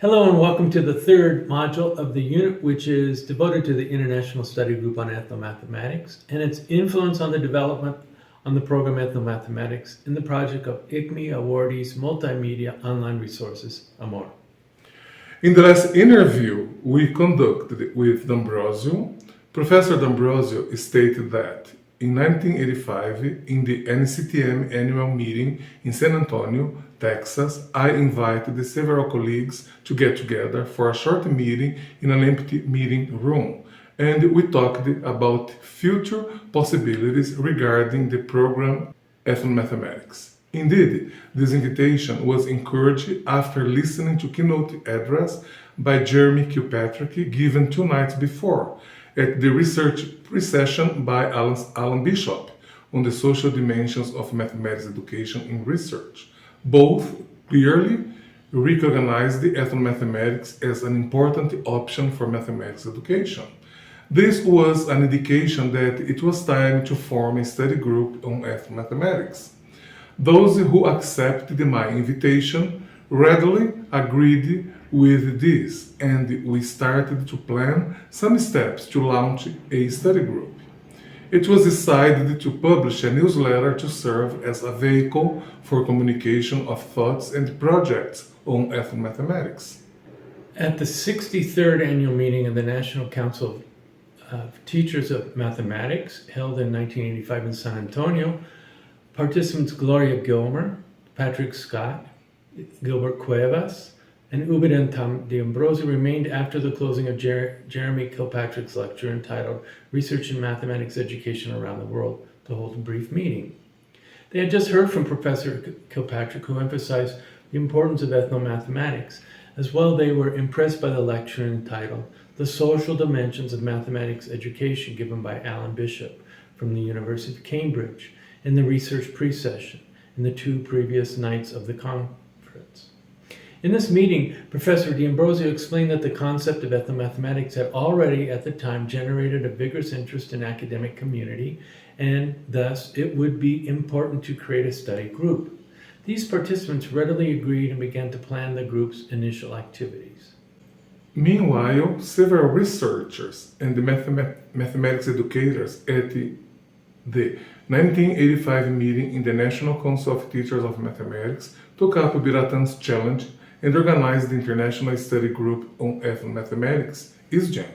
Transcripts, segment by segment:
Hello and welcome to the third module of the unit, which is devoted to the International Study Group on Ethnomathematics and its influence on the development on the program Ethnomathematics in the project of ISGEm awardees multimedia online resources, AMOR. In the last interview we conducted with D'Ambrosio, Professor D'Ambrosio stated that in 1985, in the NCTM annual meeting in San Antonio, Texas, I invited several colleagues to get together for a short meeting in an empty meeting room, and we talked about future possibilities regarding the program Ethnomathematics. Indeed, this invitation was encouraged after listening to keynote address by Jeremy Kilpatrick given 2 nights before at the research pre-session by Alan Bishop on the social dimensions of mathematics education in research. Both clearly recognized the ethnomathematics as an important option for mathematics education. This was an indication that it was time to form a study group on ethnomathematics. Those who accepted my invitation readily agreed with this, and we started to plan some steps to launch a study group. It was decided to publish a newsletter to serve as a vehicle for communication of thoughts and projects on ethnomathematics. At the 63rd annual meeting of the National Council of Teachers of Mathematics, held in 1985 in San Antonio, participants Gloria Gilmer, Patrick Scott, Gilbert Cuevas, and Ubiratan D'Ambrosio remained after the closing of Jeremy Kilpatrick's lecture entitled Research in Mathematics Education Around the World to hold a brief meeting. They had just heard from Professor Kilpatrick, who emphasized the importance of ethnomathematics. As well, they were impressed by the lecture entitled The Social Dimensions of Mathematics Education given by Alan Bishop from the University of Cambridge in the research pre-session in the 2 previous nights of the conference. In this meeting, Professor D'Ambrosio explained that the concept of ethnomathematics had already at the time generated a vigorous interest in academic community, and thus it would be important to create a study group. These participants readily agreed and began to plan the group's initial activities. Meanwhile, several researchers and mathematics educators at the 1985 meeting in the National Council of Teachers of Mathematics took up Ubiratan's challenge and organized the International Study Group on Ethnomathematics, ISGEm.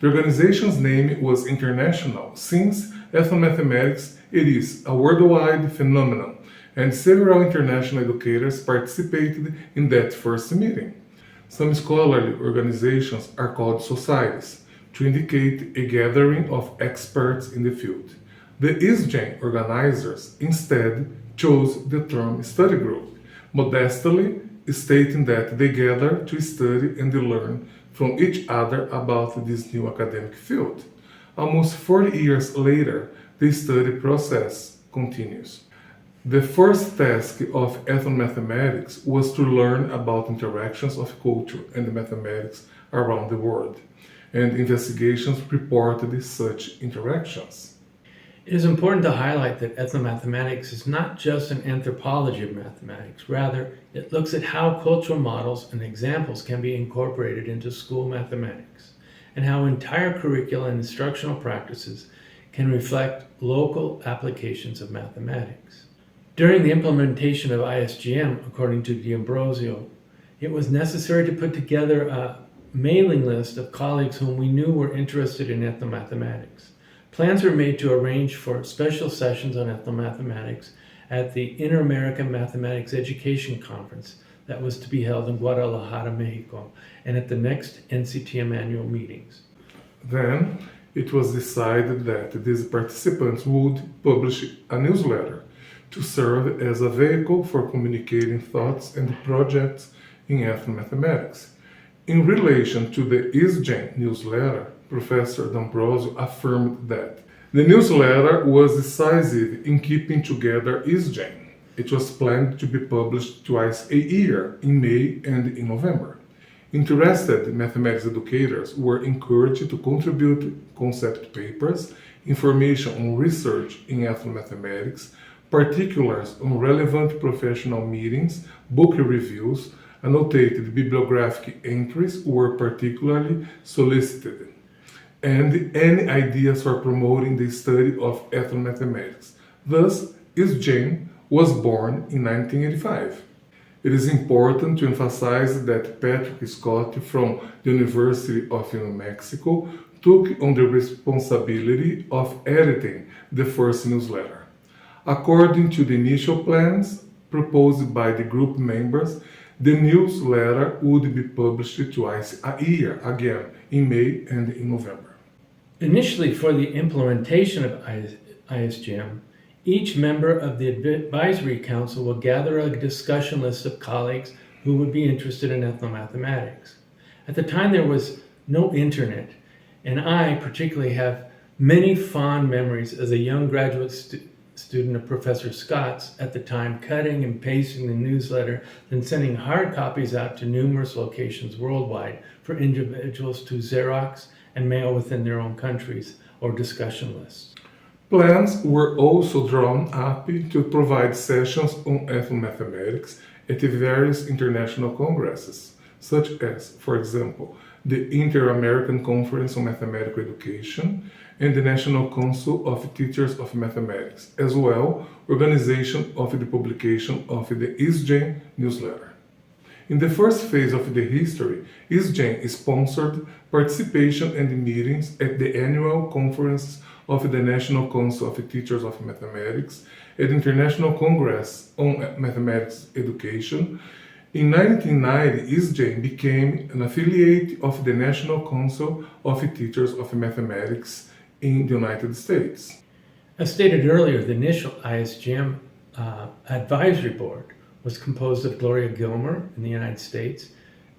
The organization's name was international since ethnomathematics it is a worldwide phenomenon, and several international educators participated in that first meeting. Some scholarly organizations are called societies, to indicate a gathering of experts in the field. The ISGEm organizers instead chose the term study group, modestly stating that they gather to study and learn from each other about this new academic field. Almost 40 years later, the study process continues. The first task of ethnomathematics was to learn about interactions of culture and mathematics around the world, and investigations reported such interactions. It is important to highlight that ethnomathematics is not just an anthropology of mathematics. Rather, it looks at how cultural models and examples can be incorporated into school mathematics, and how entire curricula and instructional practices can reflect local applications of mathematics. During the implementation of ISGEm, according to D'Ambrosio, it was necessary to put together a mailing list of colleagues whom we knew were interested in ethnomathematics. Plans were made to arrange for special sessions on ethnomathematics at the Inter-American Mathematics Education Conference that was to be held in Guadalajara, Mexico, and at the next NCTM annual meetings. Then it was decided that these participants would publish a newsletter to serve as a vehicle for communicating thoughts and projects in ethnomathematics. In relation to the ISGEm newsletter, Professor D'Ambrosio affirmed that the newsletter was decisive in keeping together ISGEm. It was planned to be published twice a year, in May and in November. Interested mathematics educators were encouraged to contribute concept papers, information on research in ethnomathematics, particulars on relevant professional meetings, book reviews, Annotated bibliographic entries were particularly solicited, and any ideas for promoting the study of ethnomathematics. Thus, ISGEm was born in 1985. It is important to emphasize that Patrick Scott from the University of New Mexico took on the responsibility of editing the first newsletter. According to the initial plans proposed by the group members, the newsletter would be published twice a year, again in May and in November. Initially, for the implementation of ISGEm, each member of the advisory council will gather a discussion list of colleagues who would be interested in ethnomathematics. At the time, there was no internet, and I particularly have many fond memories as a young graduate student of Professor Scott's at the time, cutting and pasting the newsletter, then sending hard copies out to numerous locations worldwide for individuals to Xerox and mail within their own countries or discussion lists. Plans were also drawn up to provide sessions on ethnomathematics at various international congresses, such as, for example, the Inter-American Conference on Mathematical Education and the National Council of Teachers of Mathematics, as well organization of the publication of the ISGEm newsletter. In the first phase of the history, ISGEm sponsored participation and meetings at the annual conference of the National Council of Teachers of Mathematics at the International Congress on Mathematics Education. In 1990, ISGEm became an affiliate of the National Council of Teachers of Mathematics in the United States. As stated earlier, the initial ISGEm advisory board was composed of Gloria Gilmer in the United States,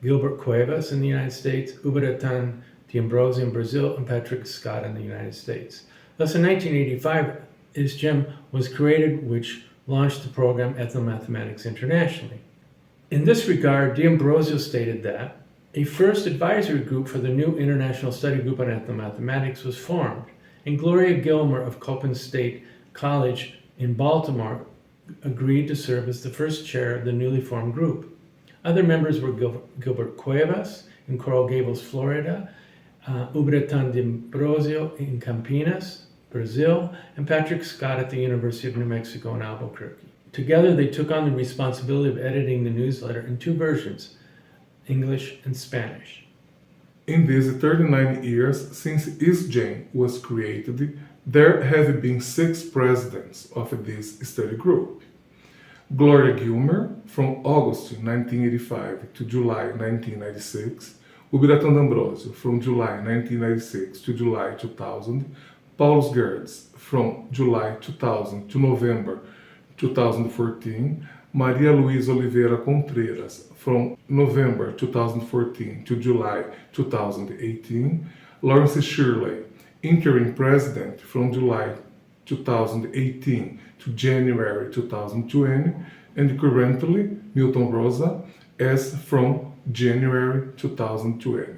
Gilbert Cuevas in the United States, Ubiratan D'Ambrosio in Brazil, and Patrick Scott in the United States. Thus, in 1985, ISGEm was created, which launched the program Ethnomathematics internationally. In this regard, D'Ambrosio stated that a first advisory group for the new International Study Group on Ethnomathematics was formed, and Gloria Gilmer of Coppin State College in Baltimore agreed to serve as the first chair of the newly formed group. Other members were Gilbert Cuevas in Coral Gables, Florida, Ubiratan D'Ambrosio in Campinas, Brazil, and Patrick Scott at the University of New Mexico in Albuquerque. Together, they took on the responsibility of editing the newsletter in two versions, English and Spanish. In these 39 years since ISGEm was created, there have been 6 presidents of this study group. Gloria Gilmer, from August 1985 to July 1996, Ubiratan D'Ambrosio, from July 1996 to July 2000, Paul Gertz, from July 2000 to November 2014, Maria Luisa Oliveira Contreras, from November 2014 to July 2018, Lawrence Shirley, interim president from July 2018 to January 2020, and currently Milton Rosa as from January 2020.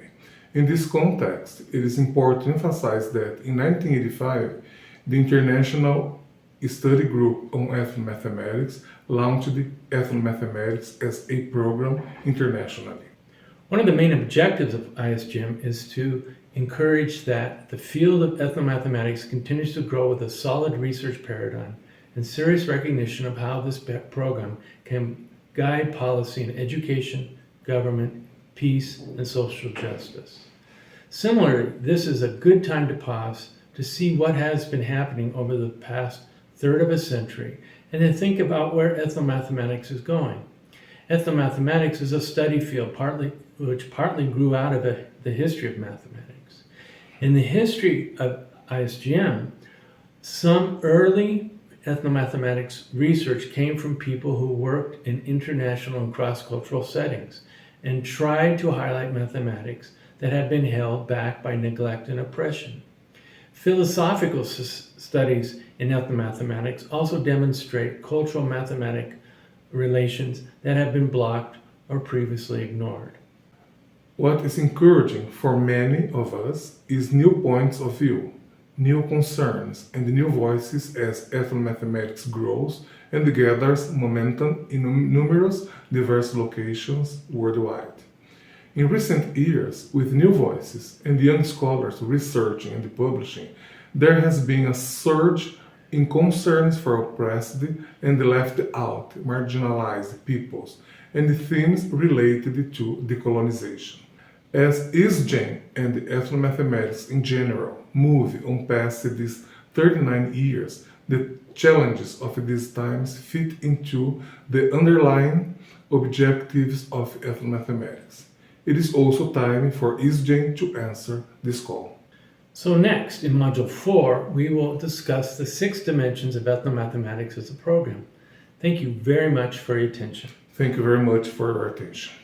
In this context, it is important to emphasize that in 1985, the International Study Group on Ethnomathematics launched Ethnomathematics as a program internationally. One of the main objectives of ISGEm is to encourage that the field of ethnomathematics continues to grow with a solid research paradigm and serious recognition of how this program can guide policy in education, government, peace, and social justice. Similarly, this is a good time to pause to see what has been happening over the past third of a century and to think about where ethnomathematics is going. Ethnomathematics is a study field which partly grew out of the history of mathematics. In the history of ISGEm, some early ethnomathematics research came from people who worked in international and cross-cultural settings and tried to highlight mathematics that had been held back by neglect and oppression. Philosophical studies in ethnomathematics also demonstrate cultural mathematic relations that have been blocked or previously ignored. What is encouraging for many of us is new points of view, new concerns, and new voices as ethnomathematics grows and gathers momentum in numerous diverse locations worldwide. In recent years, with new voices and young scholars researching and publishing, there has been a surge in concerns for oppressed and left out marginalized peoples and themes related to decolonization. As ISGEm and ethnomathematics in general move on past these 39 years, the challenges of these times fit into the underlying objectives of ethnomathematics. It is also time for ISGEm to answer this call. So next, in Module 4, we will discuss the 6 dimensions of ethnomathematics as a program. Thank you very much for your attention. Thank you very much for your attention.